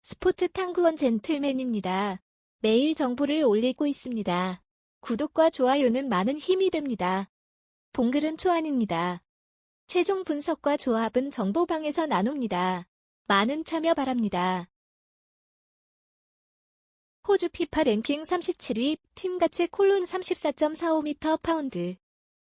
스포츠 탐구원 젠틀맨입니다. 매일 정보를 올리고 있습니다. 구독과 좋아요는 많은 힘이 됩니다. 본글은 초안입니다. 최종 분석과 조합은 정보방에서 나눕니다. 많은 참여 바랍니다. 호주 피파 랭킹 37위, 팀 가치 콜론 34.45m 파운드.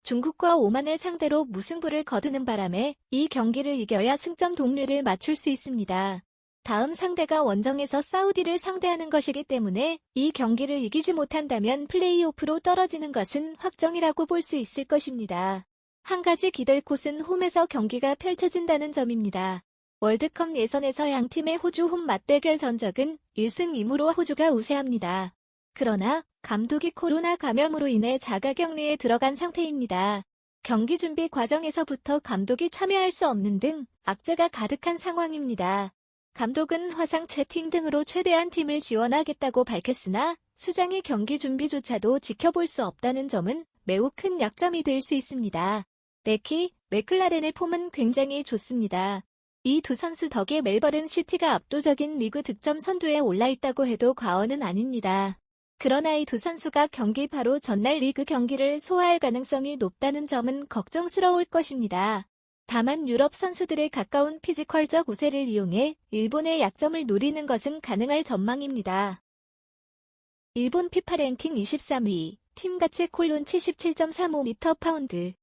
중국과 오만을 상대로 무승부를 거두는 바람에 이 경기를 이겨야 승점 동률을 맞출 수 있습니다. 다음 상대가 원정에서 사우디를 상대하는 것이기 때문에 이 경기를 이기지 못한다면 플레이오프로 떨어지는 것은 확정이라고 볼 수 있을 것입니다. 한 가지 기댈 곳은 홈에서 경기가 펼쳐진다는 점입니다. 월드컵 예선에서 양팀의 호주 홈 맞대결 전적은 1승 2무로 호주가 우세합니다. 그러나 감독이 코로나 감염으로 인해 자가격리에 들어간 상태입니다. 경기 준비 과정에서부터 감독이 참여할 수 없는 등 악재가 가득한 상황입니다. 감독은 화상 채팅 등으로 최대한 팀을 지원하겠다고 밝혔으나 수장의 경기 준비조차도 지켜볼 수 없다는 점은 매우 큰 약점이 될 수 있습니다. 레키, 맥클라렌의 폼은 굉장히 좋습니다. 이 두 선수 덕에 멜버른 시티가 압도적인 리그 득점 선두에 올라있다고 해도 과언은 아닙니다. 그러나 이 두 선수가 경기 바로 전날 리그 경기를 소화할 가능성이 높다는 점은 걱정스러울 것입니다. 다만 유럽 선수들의 가까운 피지컬적 우세를 이용해 일본의 약점을 노리는 것은 가능할 전망입니다. 일본 피파 랭킹 23위, 팀 가치 콜론 77.35m 파운드.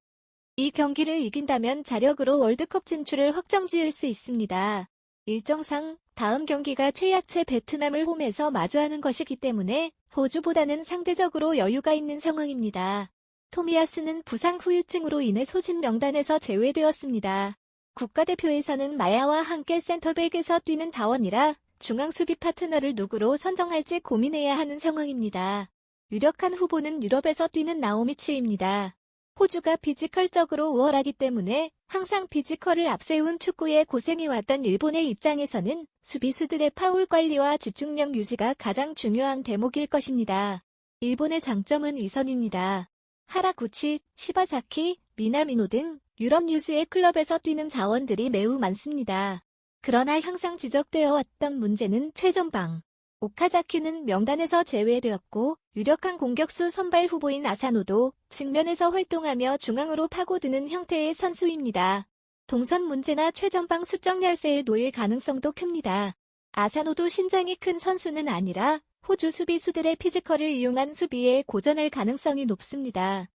이 경기를 이긴다면 자력으로 월드컵 진출을 확정지을 수 있습니다. 일정상 다음 경기가 최약체 베트남을 홈에서 마주하는 것이기 때문에 호주보다는 상대적으로 여유가 있는 상황입니다. 토미야스는 부상 후유증으로 인해 소집 명단에서 제외되었습니다. 국가대표에서는 마야와 함께 센터백에서 뛰는 자원이라 중앙 수비 파트너를 누구로 선정할지 고민해야 하는 상황입니다. 유력한 후보는 유럽에서 뛰는 나오미치입니다. 호주가 피지컬적으로 우월하기 때문에 항상 피지컬을 앞세운 축구에 고생해왔던 일본의 입장에서는 수비수들의 파울 관리와 집중력 유지가 가장 중요한 대목일 것입니다. 일본의 장점은 이선입니다. 하라구치, 시바사키, 미나미노 등 유럽 유수의 클럽에서 뛰는 자원들이 매우 많습니다. 그러나 항상 지적되어 왔던 문제는 최전방. 오카자키는 명단에서 제외되었고 유력한 공격수 선발 후보인 아사노도 측면에서 활동하며 중앙으로 파고드는 형태의 선수입니다. 동선 문제나 최전방 수적 열세에 놓일 가능성도 큽니다. 아사노도 신장이 큰 선수는 아니라 호주 수비수들의 피지컬을 이용한 수비에 고전할 가능성이 높습니다.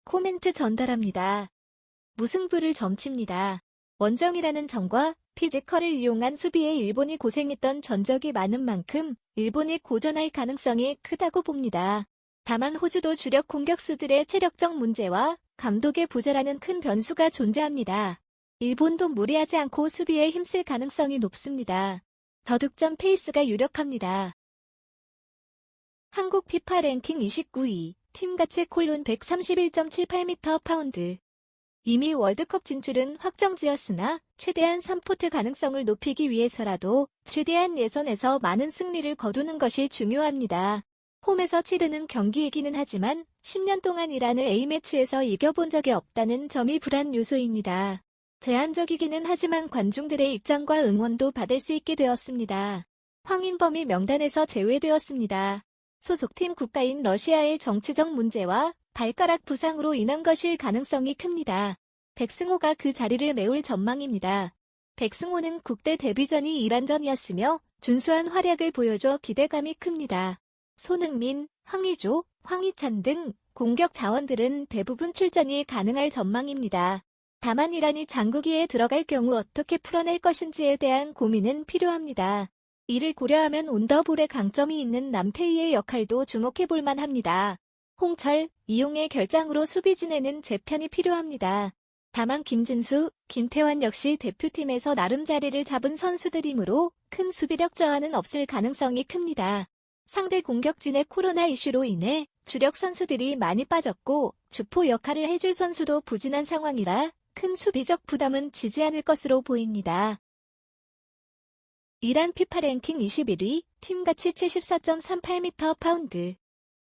코멘트 전달합니다. 무승부를 점칩니다. 원정이라는 점과 피지컬을 이용한 수비에 일본이 고생했던 전적이 많은 만큼 일본이 고전할 가능성이 크다고 봅니다. 다만 호주도 주력 공격수들의 체력적 문제와 감독의 부재라는 큰 변수가 존재합니다. 일본도 무리하지 않고 수비에 힘쓸 가능성이 높습니다. 저득점 페이스가 유력합니다. 한국 피파 랭킹 29위, 팀 가치 콜론 131.78m 파운드. 이미 월드컵 진출은 확정지었으나 최대한 3포트 가능성을 높이기 위해서라도 최대한 예선에서 많은 승리를 거두는 것이 중요합니다. 홈에서 치르는 경기이기는 하지만 10년 동안 이란을 A매치에서 이겨본 적이 없다는 점이 불안 요소입니다. 제한적이기는 하지만 관중들의 입장과 응원도 받을 수 있게 되었습니다. 황인범이 명단에서 제외되었습니다. 소속팀 국가인 러시아의 정치적 문제와 발가락 부상으로 인한 것일 가능성이 큽니다. 백승호가 그 자리를 메울 전망입니다. 백승호는 국대 데뷔전이 이란전이었으며 준수한 활약을 보여줘 기대감이 큽니다. 손흥민, 황의조, 황희찬 등 공격 자원들은 대부분 출전이 가능할 전망입니다. 다만 이란이 장구기에 들어갈 경우 어떻게 풀어낼 것인지에 대한 고민은 필요합니다. 이를 고려하면 온더볼의 강점이 있는 남태희의 역할도 주목해볼 만합니다. 홍철, 이용의 결장으로 수비진에는 재편이 필요합니다. 다만 김진수, 김태환 역시 대표팀에서 나름 자리를 잡은 선수들이므로 큰 수비력 저하는 없을 가능성이 큽니다. 상대 공격진의 코로나 이슈로 인해 주력 선수들이 많이 빠졌고 주포 역할을 해줄 선수도 부진한 상황이라 큰 수비적 부담은 지지 않을 것으로 보입니다. 이란 피파 랭킹 21위, 팀 가치 74.38m 파운드.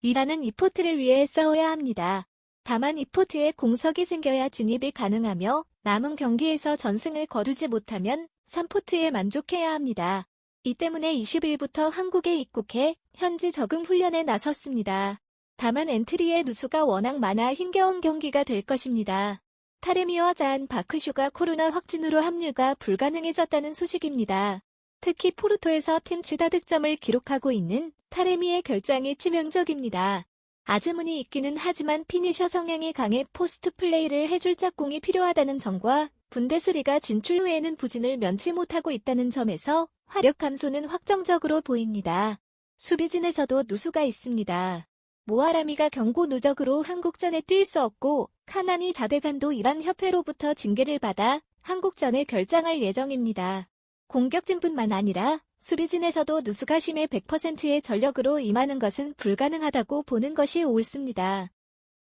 이란은 이 포트를 위해 싸워야 합니다. 다만 이 포트에 공석이 생겨야 진입이 가능하며 남은 경기에서 전승을 거두지 못하면 3포트에 만족해야 합니다. 이 때문에 20일부터 한국에 입국해 현지 적응 훈련에 나섰습니다. 다만 엔트리의 누수가 워낙 많아 힘겨운 경기가 될 것입니다. 타레미와 잔 바크슈가 코로나 확진으로 합류가 불가능해졌다는 소식입니다. 특히 포르토에서 팀 최다 득점을 기록하고 있는 타레미의 결장이 치명적입니다. 아즈문이 있기는 하지만 피니셔 성향이 강해 포스트 플레이를 해줄 짝꿍이 필요하다는 점과 분데스리가 진출 후에는 부진을 면치 못하고 있다는 점에서 화력 감소는 확정적으로 보입니다. 수비진에서도 누수가 있습니다. 모아라미가 경고 누적으로 한국전에 뛸 수 없고 카나니 자데간도 이란 협회로부터 징계를 받아 한국전에 결장할 예정입니다. 공격진뿐만 아니라 수비진에서도 누수가 심해 100%의 전력으로 임하는 것은 불가능하다고 보는 것이 옳습니다.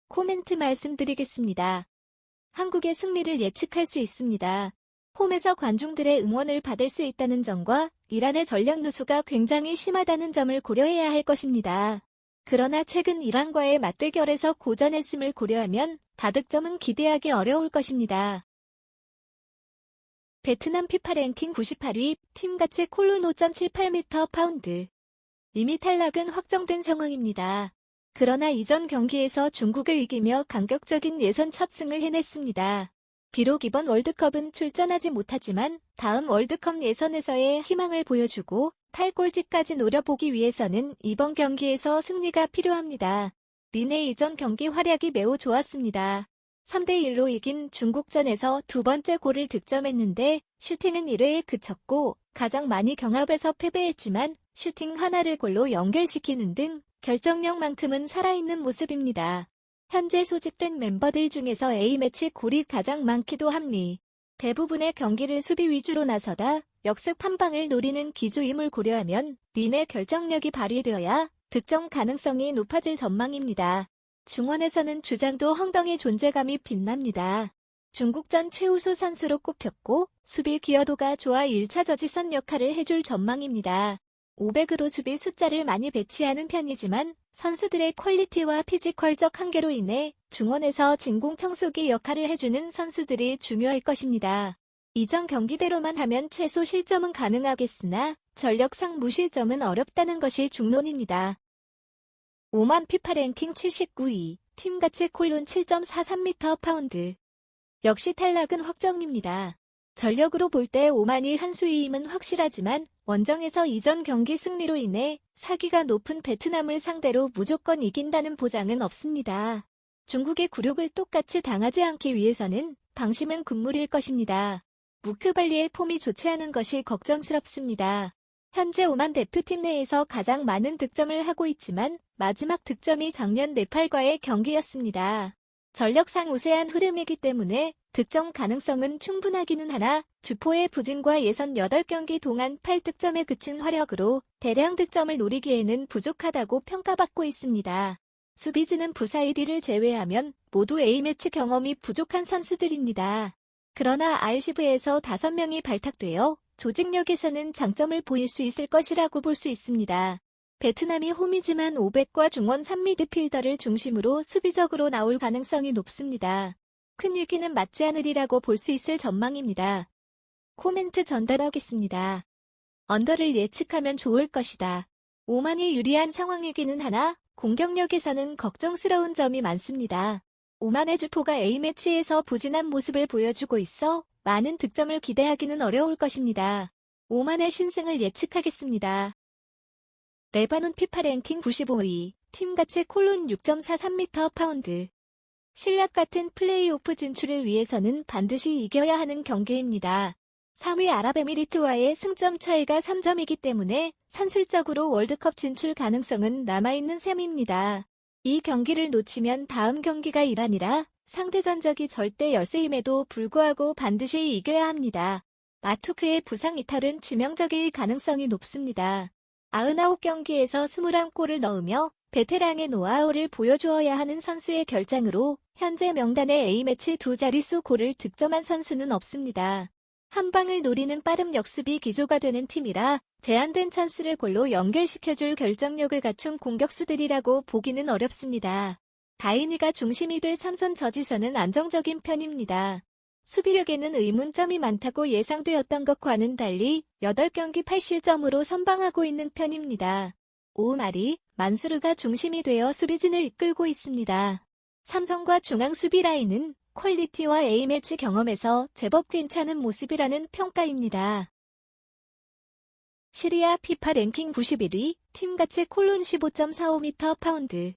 코멘트 말씀드리겠습니다. 한국의 승리를 예측할 수 있습니다. 홈에서 관중들의 응원을 받을 수 있다는 점과 이란의 전력 누수가 굉장히 심하다는 점을 고려해야 할 것입니다. 그러나 최근 이란과의 맞대결에서 고전했음을 고려하면 다득점은 기대하기 어려울 것입니다. 베트남 피파 랭킹 98위, 팀가치 콜룬 5.78m 파운드. 이미 탈락은 확정된 상황입니다. 그러나 이전 경기에서 중국을 이기며 감격적인 예선 첫 승을 해냈습니다. 비록 이번 월드컵은 출전하지 못하지만 다음 월드컵 예선에서의 희망을 보여주고 탈골지까지 노려보기 위해서는 이번 경기에서 승리가 필요합니다. 린의 이전 경기 활약이 매우 좋았습니다. 3대1로 이긴 중국전에서 두 번째 골을 득점했는데 슈팅은 1회에 그쳤고 가장 많이 경합에서 패배했지만 슈팅 하나를 골로 연결시키는 등 결정력만큼은 살아있는 모습입니다. 현재 소집된 멤버들 중에서 A매치 골이 가장 많기도 합니다. 대부분의 경기를 수비 위주로 나서다 역습 한 방을 노리는 기조임을 고려하면 린의 결정력이 발휘되어야 득점 가능성이 높아질 전망입니다. 중원에서는 주장도 헝덩이 존재감이 빛납니다. 중국전 최우수 선수로 꼽혔고 수비 기여도가 좋아 1차 저지선 역할을 해줄 전망입니다. 500으로 수비 숫자를 많이 배치하는 편이지만 선수들의 퀄리티와 피지컬적 한계로 인해 중원에서 진공 청소기 역할을 해주는 선수들이 중요할 것입니다. 이전 경기대로만 하면 최소 실점은 가능하겠으나 전력상 무실점은 어렵다는 것이 중론입니다. 오만 피파 랭킹 79위, 팀가치 콜룬 7.43m 파운드. 역시 탈락은 확정입니다. 전력으로 볼 때 오만이 한 수위임은 확실하지만 원정에서 이전 경기 승리로 인해 사기가 높은 베트남을 상대로 무조건 이긴다는 보장은 없습니다. 중국의 굴욕을 똑같이 당하지 않기 위해서는 방심은 금물일 것입니다. 무크발리의 폼이 좋지 않은 것이 걱정스럽습니다. 현재 오만 대표팀 내에서 가장 많은 득점을 하고 있지만 마지막 득점이 작년 네팔과의 경기였습니다. 전력상 우세한 흐름이기 때문에 득점 가능성은 충분하기는 하나 주포의 부진과 예선 8경기 동안 8득점에 그친 화력으로 대량 득점을 노리기에는 부족하다고 평가받고 있습니다. 수비진은 부사이디를 제외하면 모두 A매치 경험이 부족한 선수들입니다. 그러나 RCV에서 5명이 발탁되어 조직력에서는 장점을 보일 수 있을 것이라고 볼 수 있습니다. 베트남이 홈이지만 500과 중원 3미드필더를 중심으로 수비적으로 나올 가능성이 높습니다. 큰 위기는 맞지 않으리라고 볼 수 있을 전망입니다. 코멘트 전달하겠습니다. 언더를 예측하면 좋을 것이다. 오만이 유리한 상황이기는 하나 공격력에서는 걱정스러운 점이 많습니다. 오만의 주포가 A매치에서 부진한 모습을 보여주고 있어 많은 득점을 기대하기는 어려울 것입니다. 오만의 신승을 예측하겠습니다. 레바논 피파 랭킹 95위, 팀가치 콜룬 6.43m 파운드. 실력 같은 플레이오프 진출을 위해서는 반드시 이겨야 하는 경기입니다. 3위 아랍에미리트와의 승점 차이가 3점이기 때문에 산술적으로 월드컵 진출 가능성은 남아있는 셈입니다. 이 경기를 놓치면 다음 경기가 이란이라 상대 전적이 절대 열세임에도 불구하고 반드시 이겨야 합니다. 마투크의 부상 이탈은致命적일 가능성이 높습니다. 99경기에서 21골을 넣으며 베테랑의 노하우를 보여주어야 하는 선수의 결장으로 현재 명단에 A매치 2자릿수 골을 득점한 선수는 없습니다. 한 방을 노리는 빠른 역습이 기조가 되는 팀이라 제한된 찬스를 골로 연결시켜줄 결정력을 갖춘 공격수들이라고 보기는 어렵습니다. 다이니가 중심이 될 삼선 저지선은 안정적인 편입니다. 수비력에는 의문점이 많다고 예상되었던 것과는 달리 8경기 8실점으로 선방하고 있는 편입니다. 오마리, 만수르가 중심이 되어 수비진을 이끌고 있습니다. 삼성과 중앙 수비 라인은 퀄리티와 A매치 경험에서 제법 괜찮은 모습이라는 평가입니다. 시리아 피파 랭킹 91위, 팀가치 콜론 15.45m 파운드.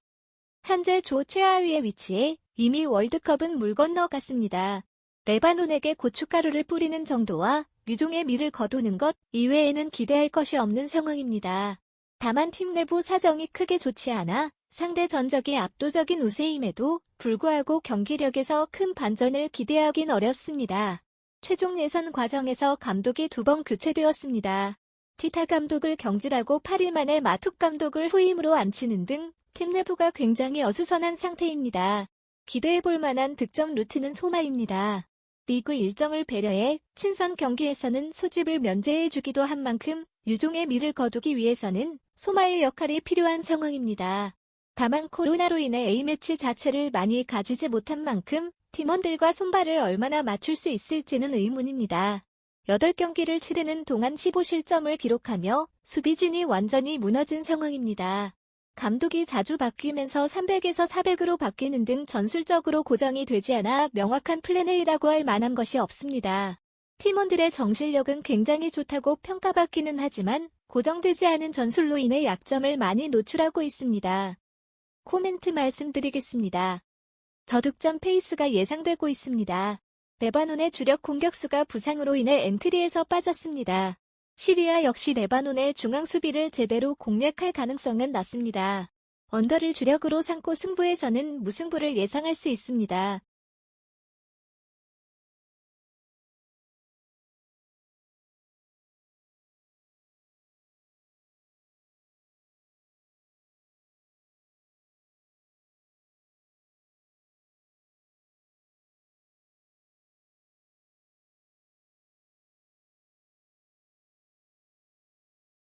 현재 조 최하위에 위치해 이미 월드컵은 물 건너갔습니다. 레바논에게 고춧가루를 뿌리는 정도와 류종의 미를 거두는 것 이외에는 기대할 것이 없는 상황입니다. 다만 팀 내부 사정이 크게 좋지 않아 상대 전적이 압도적인 우세임에도 불구하고 경기력에서 큰 반전을 기대하긴 어렵습니다. 최종 예선 과정에서 감독이 2번 교체되었습니다. 티타 감독을 경질하고 8일 만에 마툭 감독을 후임으로 앉히는 등 팀 내부가 굉장히 어수선한 상태입니다. 기대해볼 만한 득점 루트는 소마입니다. 리그 일정을 배려해 친선 경기에서는 소집을 면제해주기도 한 만큼 유종의 미를 거두기 위해서는 소마의 역할이 필요한 상황입니다. 다만 코로나로 인해 A매치 자체를 많이 가지지 못한 만큼 팀원들과 손발을 얼마나 맞출 수 있을지는 의문입니다. 8경기를 치르는 동안 15실점을 기록하며 수비진이 완전히 무너진 상황입니다. 감독이 자주 바뀌면서 300에서 400으로 바뀌는 등 전술적으로 고정이 되지 않아 명확한 플랜 A라고 할 만한 것이 없습니다. 팀원들의 정신력은 굉장히 좋다고 평가받기는 하지만 고정되지 않은 전술로 인해 약점을 많이 노출하고 있습니다. 코멘트 말씀드리겠습니다. 저득점 페이스가 예상되고 있습니다. 레바논의 주력 공격수가 부상으로 인해 엔트리에서 빠졌습니다. 시리아 역시 레바논의 중앙 수비를 제대로 공략할 가능성은 낮습니다. 언더를 주력으로 삼고 승부에서는 무승부를 예상할 수 있습니다.